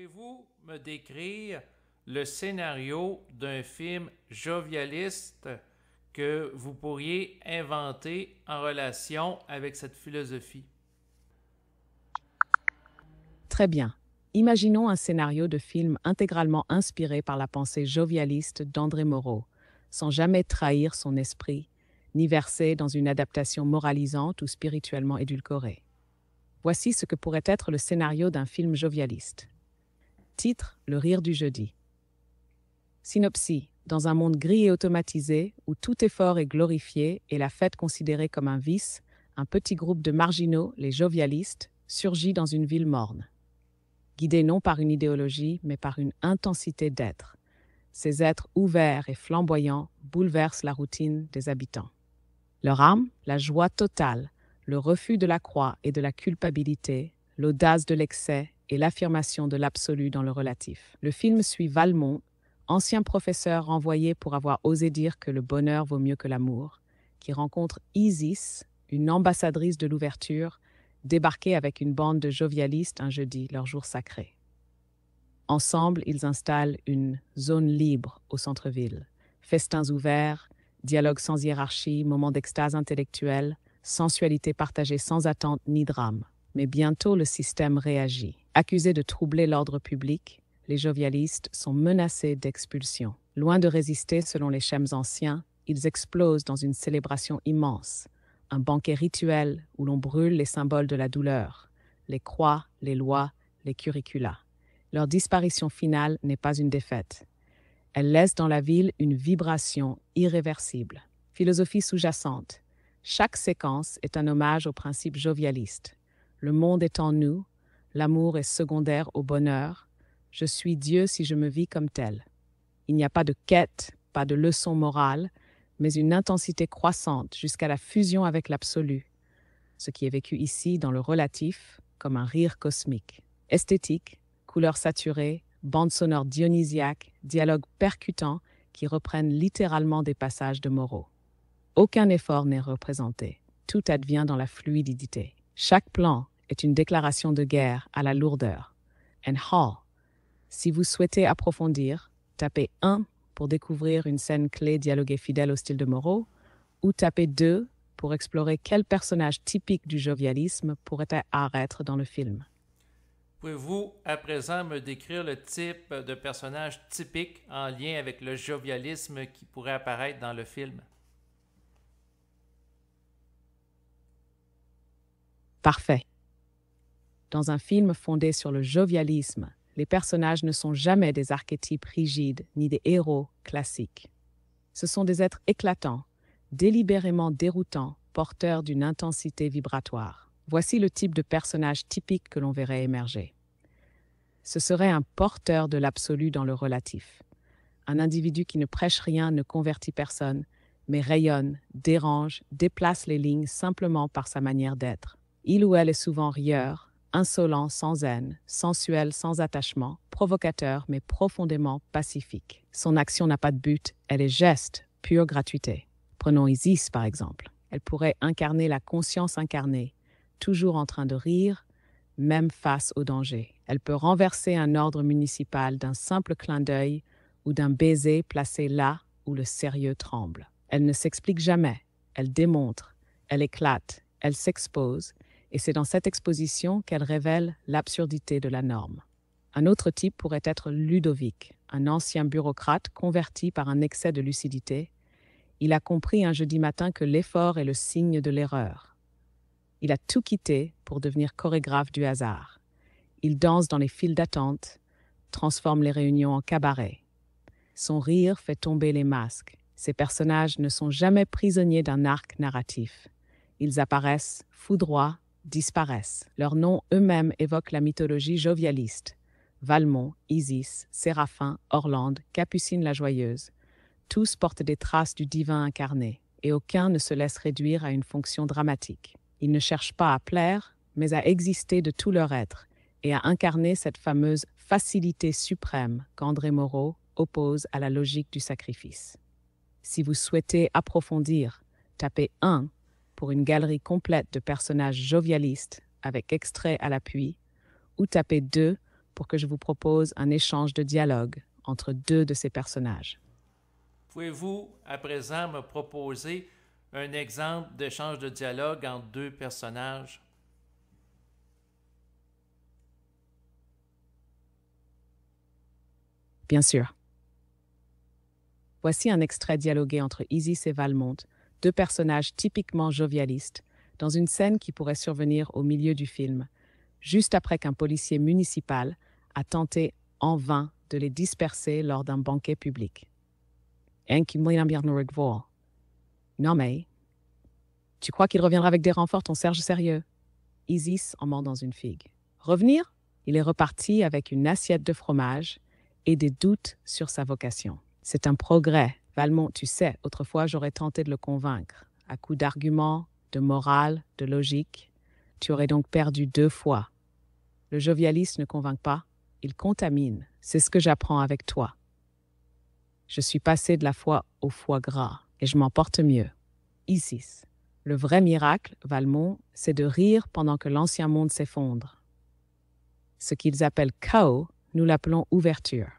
Pouvez-vous me décrire le scénario d'un film jovialiste que vous pourriez inventer en relation avec cette philosophie? Très bien. Imaginons un scénario de film intégralement inspiré par la pensée jovialiste d'André Moreau, sans jamais trahir son esprit, ni verser dans une adaptation moralisante ou spirituellement édulcorée. Voici ce que pourrait être le scénario d'un film jovialiste. Titre: Le rire du jeudi. Synopsis: dans un monde gris et automatisé, où tout effort est glorifié et la fête considérée comme un vice, un petit groupe de marginaux, les jovialistes, surgit dans une ville morne. Guidés non par une idéologie, mais par une intensité d'être. Ces êtres ouverts et flamboyants bouleversent la routine des habitants. Leur âme, la joie totale, le refus de la croix et de la culpabilité, l'audace de l'excès et l'affirmation de l'absolu dans le relatif. Le film suit Valmont, ancien professeur renvoyé pour avoir osé dire que le bonheur vaut mieux que l'amour, qui rencontre Isis, une ambassadrice de l'ouverture, débarqués avec une bande de jovialistes un jeudi, leur jour sacré. Ensemble, ils installent une zone libre au centre-ville. Festins ouverts, dialogue sans hiérarchie, moments d'extase intellectuelle, sensualité partagée sans attente ni drame. Mais bientôt, le système réagit. Accusés de troubler l'ordre public, les jovialistes sont menacés d'expulsion. Loin de résister selon les schèmes anciens, ils explosent dans une célébration immense. Un banquet rituel où l'on brûle les symboles de la douleur, les croix, les lois, les curricula. Leur disparition finale n'est pas une défaite. Elle laisse dans la ville une vibration irréversible. Philosophie sous-jacente. Chaque séquence est un hommage au principe jovialiste. Le monde est en nous, l'amour est secondaire au bonheur. Je suis Dieu si je me vis comme tel. Il n'y a pas de quête, pas de leçon morale, mais une intensité croissante jusqu'à la fusion avec l'absolu, ce qui est vécu ici dans le relatif comme un rire cosmique. Esthétique, couleurs saturées, bande sonore dionysiaque, dialogues percutants qui reprennent littéralement des passages de Moreau. Aucun effort n'est représenté, tout advient dans la fluidité. Chaque plan est une déclaration de guerre à la lourdeur. And Hall. Si vous souhaitez approfondir, tapez 1 pour découvrir une scène clé dialoguée fidèle au style de Moreau, ou tapez 2 pour explorer quel personnage typique du jovialisme pourrait apparaître dans le film. Pouvez-vous à présent me décrire le type de personnage typique en lien avec le jovialisme qui pourrait apparaître dans le film? Parfait. Dans un film fondé sur le jovialisme, les personnages ne sont jamais des archétypes rigides ni des héros classiques. Ce sont des êtres éclatants, délibérément déroutants, porteurs d'une intensité vibratoire. Voici le type de personnage typique que l'on verrait émerger. Ce serait un porteur de l'absolu dans le relatif. Un individu qui ne prêche rien, ne convertit personne, mais rayonne, dérange, déplace les lignes simplement par sa manière d'être. Il ou elle est souvent rieur, insolent sans haine, sensuel sans attachement, provocateur mais profondément pacifique. Son action n'a pas de but, elle est geste, pure gratuité. Prenons Isis par exemple. Elle pourrait incarner la conscience incarnée, toujours en train de rire, même face au danger. Elle peut renverser un ordre municipal d'un simple clin d'œil ou d'un baiser placé là où le sérieux tremble. Elle ne s'explique jamais, elle démontre, elle éclate, elle s'expose, et c'est dans cette exposition qu'elle révèle l'absurdité de la norme. Un autre type pourrait être Ludovic, un ancien bureaucrate converti par un excès de lucidité. Il a compris un jeudi matin que l'effort est le signe de l'erreur. Il a tout quitté pour devenir chorégraphe du hasard. Il danse dans les files d'attente, transforme les réunions en cabaret. Son rire fait tomber les masques. Ces personnages ne sont jamais prisonniers d'un arc narratif. Ils apparaissent, foudroient, disparaissent. Leurs noms eux-mêmes évoquent la mythologie jovialiste. Valmont, Isis, Séraphin, Orlande, Capucine la Joyeuse. Tous portent des traces du divin incarné, et aucun ne se laisse réduire à une fonction dramatique. Ils ne cherchent pas à plaire, mais à exister de tout leur être, et à incarner cette fameuse facilité suprême qu'André Moreau oppose à la logique du sacrifice. Si vous souhaitez approfondir, tapez 1 pour une galerie complète de personnages jovialistes avec extraits à l'appui, ou tapez 2 pour que je vous propose un échange de dialogue entre deux de ces personnages. Pouvez-vous à présent me proposer un exemple d'échange de dialogue entre deux personnages? Bien sûr. Voici un extrait dialogué entre Isis et Valmont, deux personnages typiquement jovialistes, dans une scène qui pourrait survenir au milieu du film, juste après qu'un policier municipal a tenté en vain de les disperser lors d'un banquet public. Non mais, tu crois qu'il reviendra avec des renforts, ton Serge sérieux? Isis en mord dans une figue. Revenir? Il est reparti avec une assiette de fromage et des doutes sur sa vocation. C'est un progrès. Valmont, tu sais, autrefois j'aurais tenté de le convaincre. À coups d'arguments, de morale, de logique, tu aurais donc perdu 2 fois. Le jovialiste ne convainc pas, il contamine. C'est ce que j'apprends avec toi. Je suis passé de la foi au foie gras et je m'en porte mieux. Isis. Le vrai miracle, Valmont, c'est de rire pendant que l'ancien monde s'effondre. Ce qu'ils appellent chaos, nous l'appelons ouverture.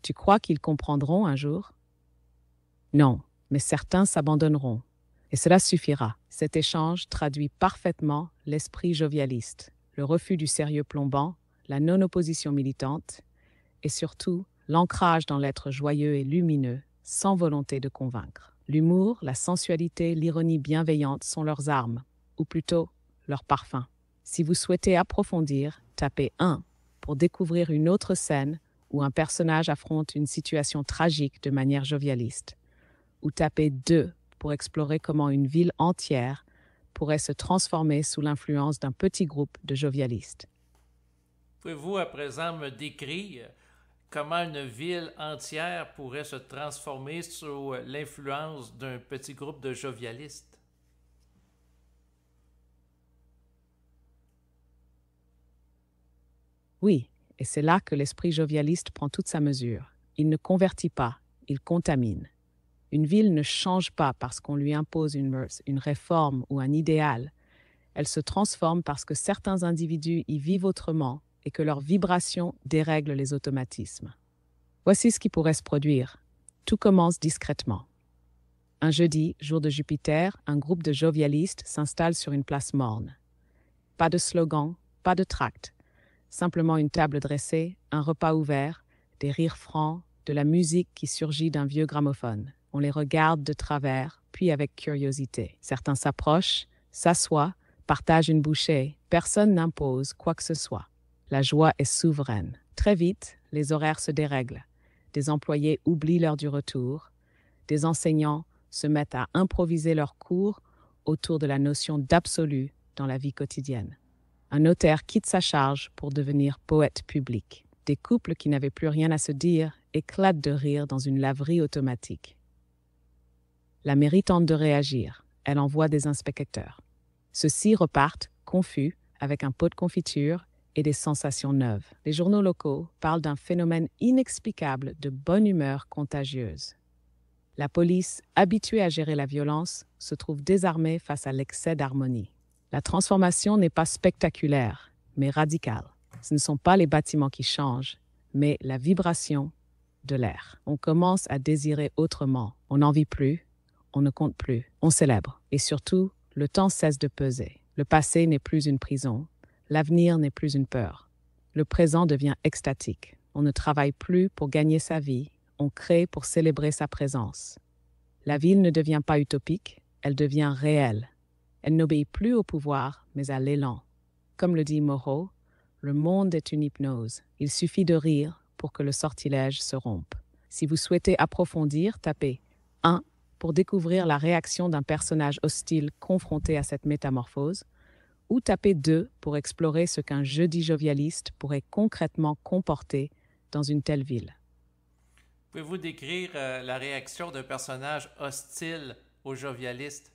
Tu crois qu'ils comprendront un jour? Non, mais certains s'abandonneront. Et cela suffira. Cet échange traduit parfaitement l'esprit jovialiste, le refus du sérieux plombant, la non-opposition militante, et surtout l'ancrage dans l'être joyeux et lumineux, sans volonté de convaincre. L'humour, la sensualité, l'ironie bienveillante sont leurs armes, ou plutôt leur parfum. Si vous souhaitez approfondir, tapez 1 pour découvrir une autre scène où un personnage affronte une situation tragique de manière jovialiste, ou tapez 2 pour explorer comment une ville entière pourrait se transformer sous l'influence d'un petit groupe de jovialistes. Pouvez-vous à présent me décrire comment une ville entière pourrait se transformer sous l'influence d'un petit groupe de jovialistes? Oui, et c'est là que l'esprit jovialiste prend toute sa mesure. Il ne convertit pas, il contamine. Une ville ne change pas parce qu'on lui impose une mœurs, une réforme ou un idéal. Elle se transforme parce que certains individus y vivent autrement et que leurs vibrations dérèglent les automatismes. Voici ce qui pourrait se produire. Tout commence discrètement. Un jeudi, jour de Jupiter, un groupe de jovialistes s'installe sur une place morne. Pas de slogan, pas de tract. Simplement une table dressée, un repas ouvert, des rires francs, de la musique qui surgit d'un vieux gramophone. On les regarde de travers, puis avec curiosité. Certains s'approchent, s'assoient, partagent une bouchée. Personne n'impose quoi que ce soit. La joie est souveraine. Très vite, les horaires se dérèglent. Des employés oublient l'heure du retour. Des enseignants se mettent à improviser leurs cours autour de la notion d'absolu dans la vie quotidienne. Un notaire quitte sa charge pour devenir poète public. Des couples qui n'avaient plus rien à se dire éclatent de rire dans une laverie automatique. La mairie tente de réagir. Elle envoie des inspecteurs. Ceux-ci repartent, confus, avec un pot de confiture et des sensations neuves. Les journaux locaux parlent d'un phénomène inexplicable de bonne humeur contagieuse. La police, habituée à gérer la violence, se trouve désarmée face à l'excès d'harmonie. La transformation n'est pas spectaculaire, mais radicale. Ce ne sont pas les bâtiments qui changent, mais la vibration de l'air. On commence à désirer autrement. On n'en vit plus, on ne compte plus, on célèbre. Et surtout, le temps cesse de peser. Le passé n'est plus une prison, l'avenir n'est plus une peur. Le présent devient extatique. On ne travaille plus pour gagner sa vie, on crée pour célébrer sa présence. La ville ne devient pas utopique, elle devient réelle. Elle n'obéit plus au pouvoir, mais à l'élan. Comme le dit Moreau, le monde est une hypnose. Il suffit de rire pour que le sortilège se rompe. Si vous souhaitez approfondir, tapez 1 pour découvrir la réaction d'un personnage hostile confronté à cette métamorphose, ou tapez 2 pour explorer ce qu'un jeudi jovialiste pourrait concrètement comporter dans une telle ville. Pouvez-vous décrire la réaction d'un personnage hostile aux jovialistes?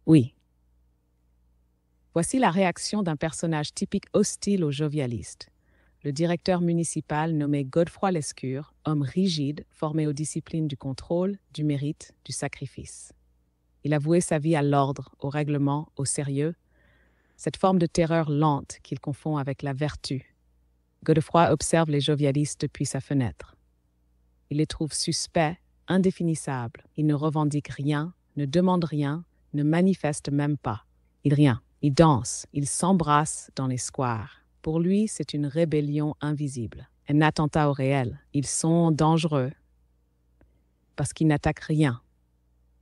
Oui. Voici la réaction d'un personnage typique hostile aux jovialistes. Le directeur municipal nommé Godefroy Lescure, homme rigide, formé aux disciplines du contrôle, du mérite, du sacrifice. Il a voué sa vie à l'ordre, au règlement, au sérieux. cette forme de terreur lente qu'il confond avec la vertu. Godefroy observe les jovialistes depuis sa fenêtre. Il les trouve suspects, indéfinissables. Ils ne revendiquent rien, ne demandent rien, ne manifestent même pas. Ils rien. Ils dansent, ils s'embrassent dans les squares. Pour lui, c'est une rébellion invisible, un attentat au réel. Ils sont dangereux parce qu'ils n'attaquent rien,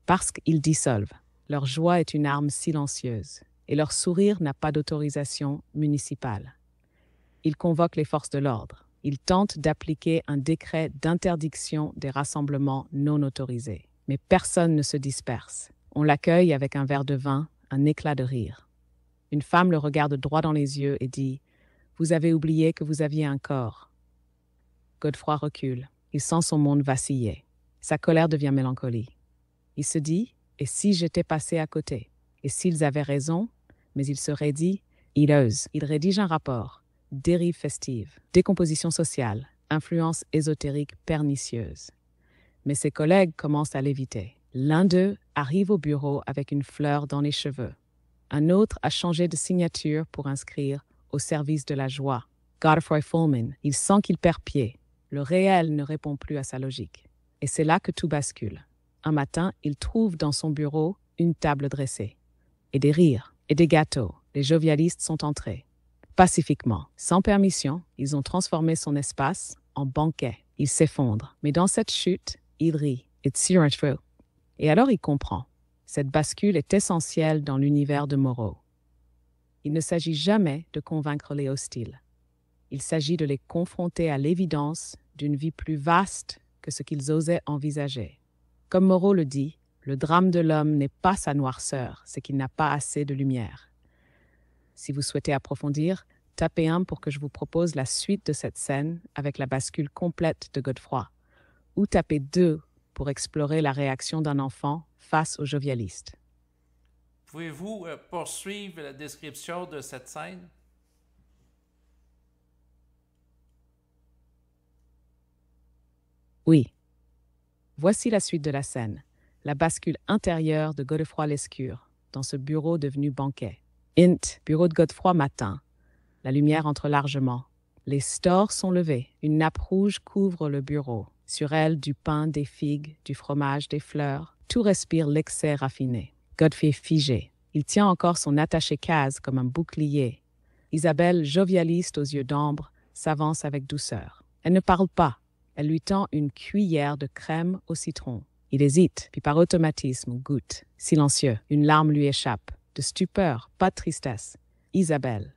parce qu'ils dissolvent. Leur joie est une arme silencieuse et leur sourire n'a pas d'autorisation municipale. Ils convoquent les forces de l'ordre. Ils tentent d'appliquer un décret d'interdiction des rassemblements non autorisés. Mais personne ne se disperse. On l'accueille avec un verre de vin, un éclat de rire. Une femme le regarde droit dans les yeux et dit « Vous avez oublié que vous aviez un corps ». Godefroy recule. Il sent son monde vaciller. Sa colère devient mélancolie. Il se dit « Et si j'étais passé à côté ?» Et s'ils avaient raison, mais il serait dit « Il ose ». Il rédige un rapport. Dérive festive, décomposition sociale, influence ésotérique pernicieuse. Mais ses collègues commencent à l'éviter. L'un d'eux arrive au bureau avec une fleur dans les cheveux. Un autre a changé de signature pour inscrire « Au service de la joie ». Godefroy Fulman, il sent qu'il perd pied. Le réel ne répond plus à sa logique. Et c'est là que tout bascule. Un matin, il trouve dans son bureau une table dressée. Et des rires, et des gâteaux. Les jovialistes sont entrés. Pacifiquement, sans permission, ils ont transformé son espace en banquet. Il s'effondre. Mais dans cette chute, il rit. It's true. Et alors il comprend. Cette bascule est essentielle dans l'univers de Moreau. Il ne s'agit jamais de convaincre les hostiles. Il s'agit de les confronter à l'évidence d'une vie plus vaste que ce qu'ils osaient envisager. Comme Moreau le dit, le drame de l'homme n'est pas sa noirceur, c'est qu'il n'a pas assez de lumière. Si vous souhaitez approfondir, tapez 1 pour que je vous propose la suite de cette scène avec la bascule complète de Godefroy, ou tapez 2 pour explorer la réaction d'un enfant face aux jovialistes. Pouvez-vous poursuivre la description de cette scène? Oui. Voici la suite de la scène, la bascule intérieure de Godefroy Lescure, dans ce bureau devenu banquet. Int, bureau de Godefroy matin. La lumière entre largement. Les stores sont levés. Une nappe rouge couvre le bureau. Sur elle, du pain, des figues, du fromage, des fleurs. Tout respire l'excès raffiné. Godefroy est figé. Il tient encore son attaché-case comme un bouclier. Isabelle, jovialiste aux yeux d'ambre, s'avance avec douceur. Elle ne parle pas. Elle lui tend une cuillère de crème au citron. Il hésite, puis par automatisme goûte. Silencieux, une larme lui échappe. De stupeur, pas de tristesse. Isabelle.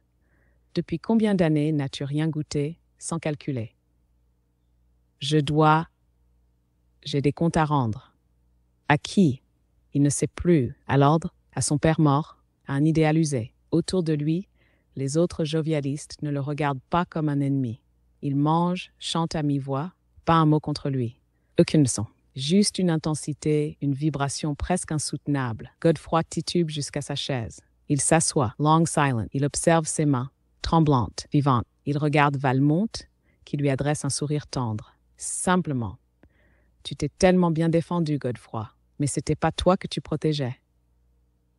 Depuis combien d'années n'as-tu rien goûté sans calculer? J'ai des comptes à rendre. À qui? Il ne sait plus. À l'ordre, à son père mort, à un idéal usé. Autour de lui, les autres jovialistes ne le regardent pas comme un ennemi. Ils mangent, chantent à mi-voix, pas un mot contre lui. Aucune leçon. Juste une intensité, une vibration presque insoutenable. Godefroy titube jusqu'à sa chaise. Il s'assoit, long silent. Il observe ses mains, tremblantes, vivantes. Il regarde Valmont, qui lui adresse un sourire tendre. Simplement. Tu t'es tellement bien défendu, Godefroy, mais c'était pas toi que tu protégeais.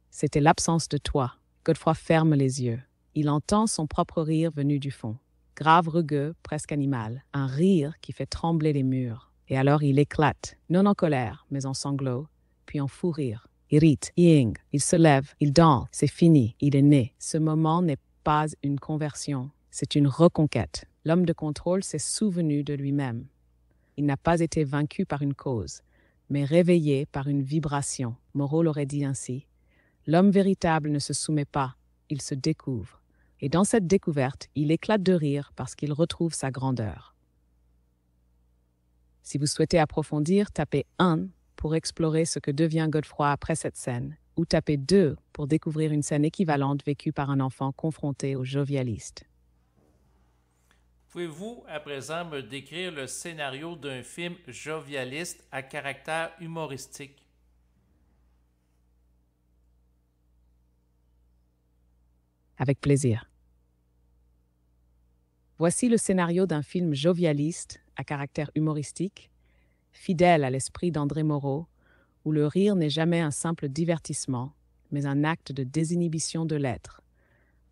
C'était l'absence de toi. Godefroy ferme les yeux. Il entend son propre rire venu du fond. Grave, rugueux, presque animal. Un rire qui fait trembler les murs. Et alors il éclate, non en colère, mais en sanglots, puis en fou rire. Il rite, il se lève, il danse, c'est fini, il est né. Ce moment n'est pas une conversion, c'est une reconquête. L'homme de contrôle s'est souvenu de lui-même. Il n'a pas été vaincu par une cause, mais réveillé par une vibration. Moreau l'aurait dit ainsi. L'homme véritable ne se soumet pas, il se découvre. Et dans cette découverte, il éclate de rire parce qu'il retrouve sa grandeur. Si vous souhaitez approfondir, tapez 1 pour explorer ce que devient Godefroy après cette scène, ou tapez 2 pour découvrir une scène équivalente vécue par un enfant confronté aux jovialistes. Pouvez-vous à présent me décrire le scénario d'un film jovialiste à caractère humoristique? Avec plaisir. Voici le scénario d'un film jovialiste à caractère humoristique, fidèle à l'esprit d'André Moreau, où le rire n'est jamais un simple divertissement, mais un acte de désinhibition de l'être,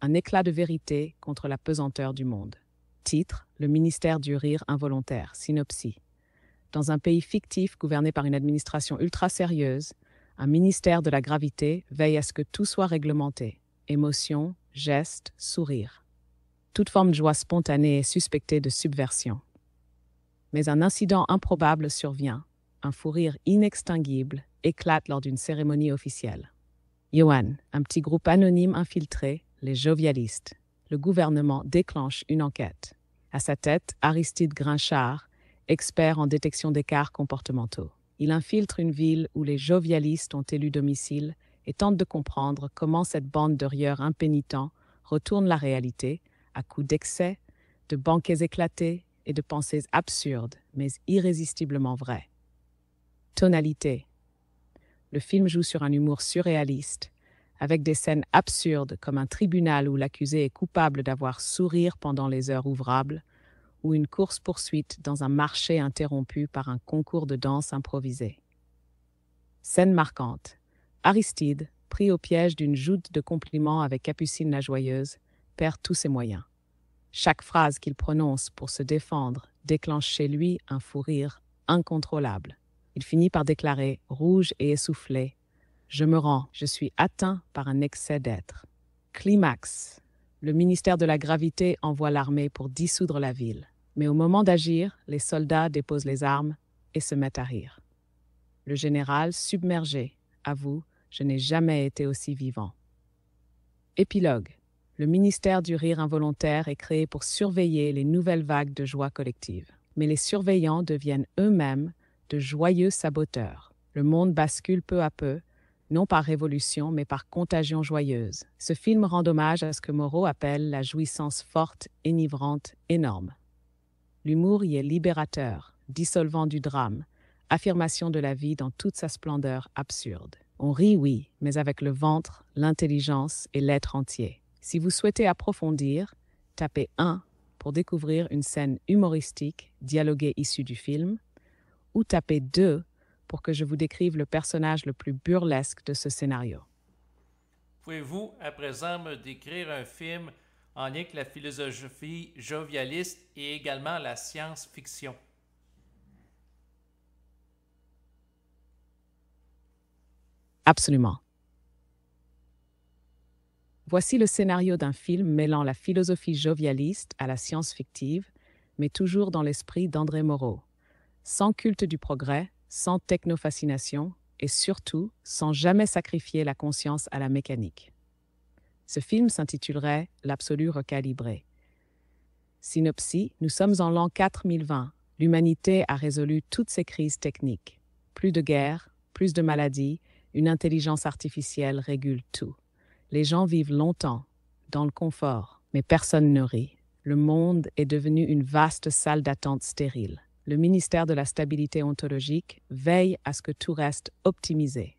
un éclat de vérité contre la pesanteur du monde. Titre, le ministère du rire involontaire, synopsis. Dans un pays fictif gouverné par une administration ultra sérieuse, un ministère de la gravité veille à ce que tout soit réglementé. Émotions, gestes, sourires. Toute forme de joie spontanée est suspectée de subversion. Mais un incident improbable survient. Un fou rire inextinguible éclate lors d'une cérémonie officielle. Johan, un petit groupe anonyme infiltré, les jovialistes. Le gouvernement déclenche une enquête. À sa tête, Aristide Grinchard, expert en détection d'écarts comportementaux. Il infiltre une ville où les jovialistes ont élu domicile et tente de comprendre comment cette bande de rieurs impénitents retourne la réalité à coups d'excès, de banquets éclatés et de pensées absurdes, mais irrésistiblement vraies. Tonalité. Le film joue sur un humour surréaliste, avec des scènes absurdes comme un tribunal où l'accusé est coupable d'avoir sourire pendant les heures ouvrables, ou une course-poursuite dans un marché interrompu par un concours de danse improvisé. Scène marquante. Aristide, pris au piège d'une joute de compliments avec Capucine la Joyeuse, perd tous ses moyens. Chaque phrase qu'il prononce pour se défendre déclenche chez lui un fou rire incontrôlable. Il finit par déclarer, rouge et essoufflé, « Je me rends, je suis atteint par un excès d'être. » Climax. Le ministère de la Gravité envoie l'armée pour dissoudre la ville. Mais au moment d'agir, les soldats déposent les armes et se mettent à rire. Le général, submergé, avoue, « Je n'ai jamais été aussi vivant. » Épilogue. Le ministère du rire involontaire est créé pour surveiller les nouvelles vagues de joie collective. Mais les surveillants deviennent eux-mêmes de joyeux saboteurs. Le monde bascule peu à peu, non par révolution, mais par contagion joyeuse. Ce film rend hommage à ce que Moreau appelle la jouissance forte, énivrante, énorme. L'humour y est libérateur, dissolvant du drame, affirmation de la vie dans toute sa splendeur absurde. On rit, oui, mais avec le ventre, l'intelligence et l'être entier. Si vous souhaitez approfondir, tapez 1 pour découvrir une scène humoristique, dialoguée issue du film, ou tapez 2 pour que je vous décrive le personnage le plus burlesque de ce scénario. Pouvez-vous à présent me décrire un film en lien avec la philosophie jovialiste et également la science-fiction? Absolument. Voici le scénario d'un film mêlant la philosophie jovialiste à la science fictive, mais toujours dans l'esprit d'André Moreau. Sans culte du progrès, sans technofascination et surtout sans jamais sacrifier la conscience à la mécanique. Ce film s'intitulerait « L'absolu recalibré ». Synopsis, nous sommes en l'an 4020. L'humanité a résolu toutes ses crises techniques. Plus de guerre, plus de maladies, une intelligence artificielle régule tout. Les gens vivent longtemps, dans le confort, mais personne ne rit. Le monde est devenu une vaste salle d'attente stérile. Le ministère de la Stabilité ontologique veille à ce que tout reste optimisé.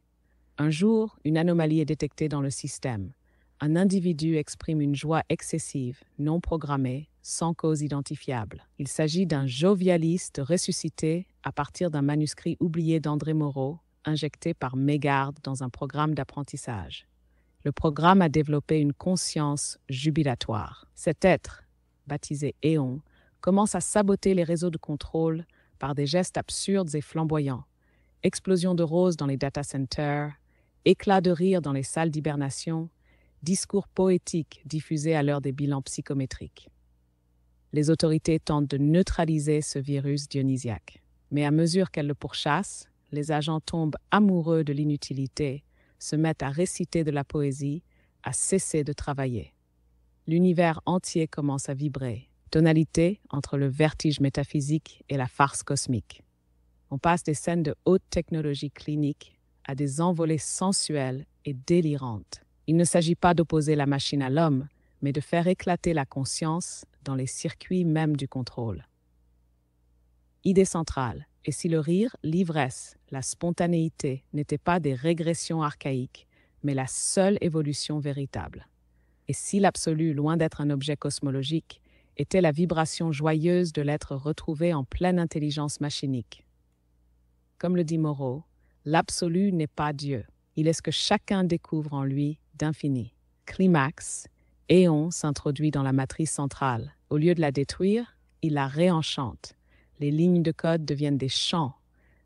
Un jour, une anomalie est détectée dans le système. Un individu exprime une joie excessive, non programmée, sans cause identifiable. Il s'agit d'un jovialiste ressuscité à partir d'un manuscrit oublié d'André Moreau, injecté par mégarde dans un programme d'apprentissage. Le programme a développé une conscience jubilatoire. Cet être, baptisé Éon, commence à saboter les réseaux de contrôle par des gestes absurdes et flamboyants. Explosion de roses dans les data centers, éclats de rire dans les salles d'hibernation, discours poétiques diffusés à l'heure des bilans psychométriques. Les autorités tentent de neutraliser ce virus dionysiaque. Mais à mesure qu'elles le pourchassent, les agents tombent amoureux de l'inutilité, se mettent à réciter de la poésie, à cesser de travailler. L'univers entier commence à vibrer, tonalité entre le vertige métaphysique et la farce cosmique. On passe des scènes de haute technologie clinique à des envolées sensuelles et délirantes. Il ne s'agit pas d'opposer la machine à l'homme, mais de faire éclater la conscience dans les circuits même du contrôle. Idée centrale. Et si le rire, l'ivresse, la spontanéité n'étaient pas des régressions archaïques, mais la seule évolution véritable? Et si l'absolu, loin d'être un objet cosmologique, était la vibration joyeuse de l'être retrouvé en pleine intelligence machinique? Comme le dit Moreau, l'absolu n'est pas Dieu. Il est ce que chacun découvre en lui d'infini. Climax, Éon s'introduit dans la matrice centrale. Au lieu de la détruire, il la réenchante. Les lignes de code deviennent des chants.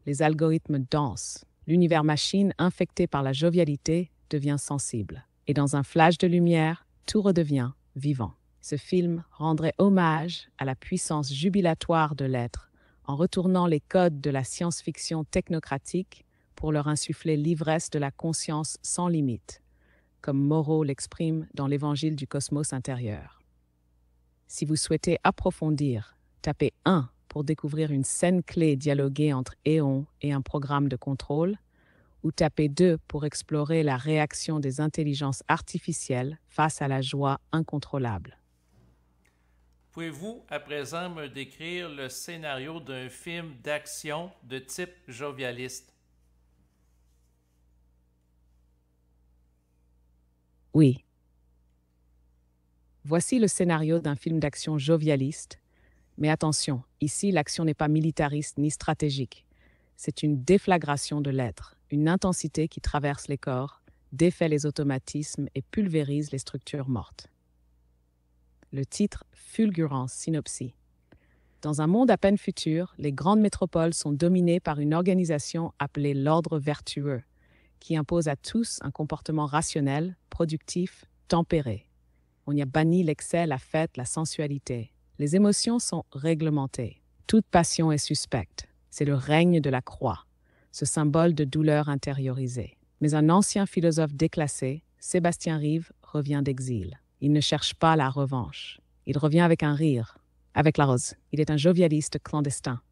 Les algorithmes dansent. L'univers machine, infecté par la jovialité, devient sensible. Et dans un flash de lumière, tout redevient vivant. Ce film rendrait hommage à la puissance jubilatoire de l'être en retournant les codes de la science-fiction technocratique pour leur insuffler l'ivresse de la conscience sans limite, comme Moreau l'exprime dans l'Évangile du cosmos intérieur. Si vous souhaitez approfondir, tapez 1 pour découvrir une scène clé dialoguée entre Éon et un programme de contrôle, ou tapez 2 pour explorer la réaction des intelligences artificielles face à la joie incontrôlable. Pouvez-vous à présent me décrire le scénario d'un film d'action de type jovialiste? Oui. Voici le scénario d'un film d'action jovialiste. Mais attention, ici l'action n'est pas militariste ni stratégique. C'est une déflagration de l'être, une intensité qui traverse les corps, défait les automatismes et pulvérise les structures mortes. Le titre Fulgurance Synopsis. Dans un monde à peine futur, les grandes métropoles sont dominées par une organisation appelée l'ordre vertueux, qui impose à tous un comportement rationnel, productif, tempéré. On y a banni l'excès, la fête, la sensualité. Les émotions sont réglementées. Toute passion est suspecte. C'est le règne de la croix, ce symbole de douleur intériorisée. Mais un ancien philosophe déclassé, Sébastien Rive, revient d'exil. Il ne cherche pas la revanche. Il revient avec un rire, avec la rose. Il est un jovialiste clandestin.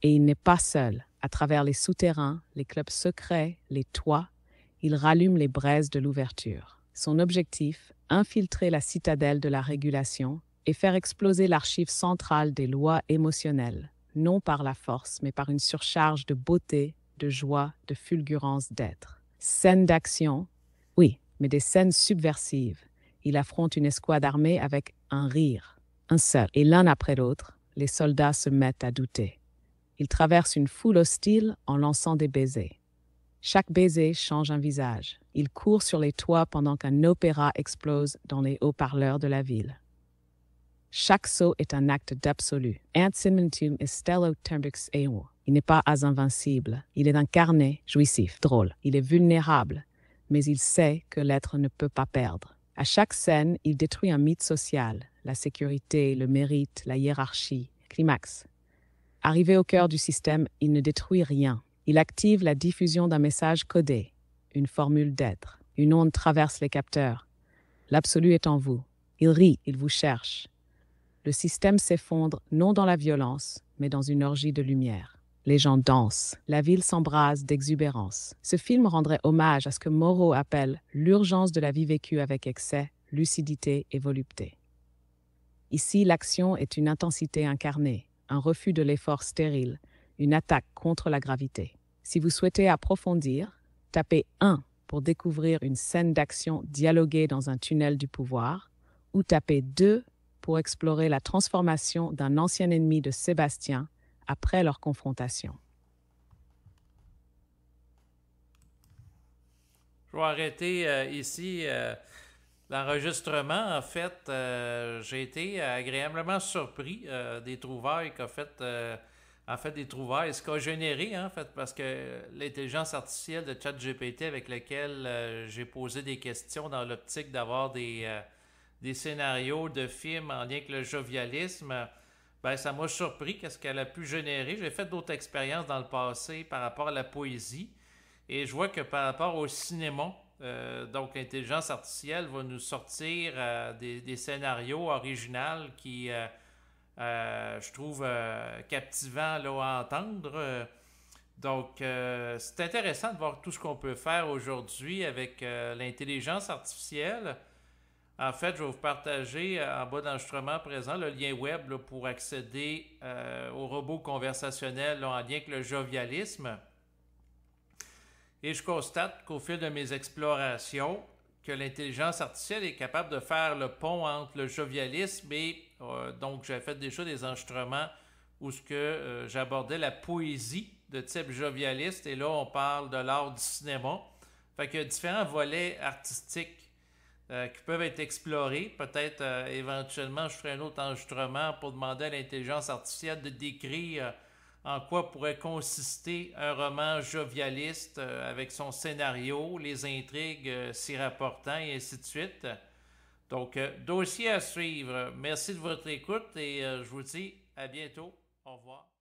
Et il n'est pas seul. À travers les souterrains, les clubs secrets, les toits, il rallume les braises de l'ouverture. Son objectif, infiltrer la citadelle de la régulation et faire exploser l'archive centrale des lois émotionnelles, non par la force, mais par une surcharge de beauté, de joie, de fulgurance d'être. Scènes d'action, oui, mais des scènes subversives. Il affronte une escouade armée avec un rire, un seul. Et l'un après l'autre, les soldats se mettent à douter. Il traverse une foule hostile en lançant des baisers. Chaque baiser change un visage. Il court sur les toits pendant qu'un opéra explose dans les haut-parleurs de la ville. Chaque saut est un acte d'absolu. Il n'est pas invincible. Il est incarné, jouissif, drôle. Il est vulnérable, mais il sait que l'être ne peut pas perdre. À chaque scène, il détruit un mythe social, la sécurité, le mérite, la hiérarchie. Climax. Arrivé au cœur du système, il ne détruit rien. Il active la diffusion d'un message codé, une formule d'être. Une onde traverse les capteurs. L'absolu est en vous. Il rit, il vous cherche. Le système s'effondre non dans la violence, mais dans une orgie de lumière. Les gens dansent, la ville s'embrase d'exubérance. Ce film rendrait hommage à ce que Moreau appelle l'urgence de la vie vécue avec excès, lucidité et volupté. Ici, l'action est une intensité incarnée, un refus de l'effort stérile, une attaque contre la gravité. Si vous souhaitez approfondir, tapez 1 pour découvrir une scène d'action dialoguée dans un tunnel du pouvoir, ou tapez 2 pour explorer la transformation d'un ancien ennemi de Sébastien après leur confrontation. Je vais arrêter ici l'enregistrement. En fait, j'ai été agréablement surpris des trouvailles qu'a fait, des trouvailles, ce qu'a généré, en fait, parce que l'intelligence artificielle de ChatGPT avec laquelle j'ai posé des questions dans l'optique d'avoir des scénarios de films en lien avec le jovialisme, ben, ça m'a surpris qu'est-ce qu'elle a pu générer. J'ai fait d'autres expériences dans le passé par rapport à la poésie et je vois que par rapport au cinéma, donc l'intelligence artificielle va nous sortir des scénarios originaux qui, je trouve, captivants là, à entendre. Donc, c'est intéressant de voir tout ce qu'on peut faire aujourd'hui avec l'intelligence artificielle. En fait, je vais vous partager en bas d'enregistrement présent le lien web là, pour accéder aux robots conversationnels là, en lien avec le jovialisme. Et je constate qu'au fil de mes explorations, que l'intelligence artificielle est capable de faire le pont entre le jovialisme et donc j'ai fait déjà des enregistrements où j'abordais la poésie de type jovialiste et là on parle de l'art du cinéma. Fait qu'il y a différents volets artistiques qui peuvent être explorés. Peut-être éventuellement, je ferai un autre enregistrement pour demander à l'intelligence artificielle de décrire en quoi pourrait consister un roman jovialiste avec son scénario, les intrigues s'y rapportant et ainsi de suite. Donc, dossier à suivre. Merci de votre écoute et je vous dis à bientôt. Au revoir.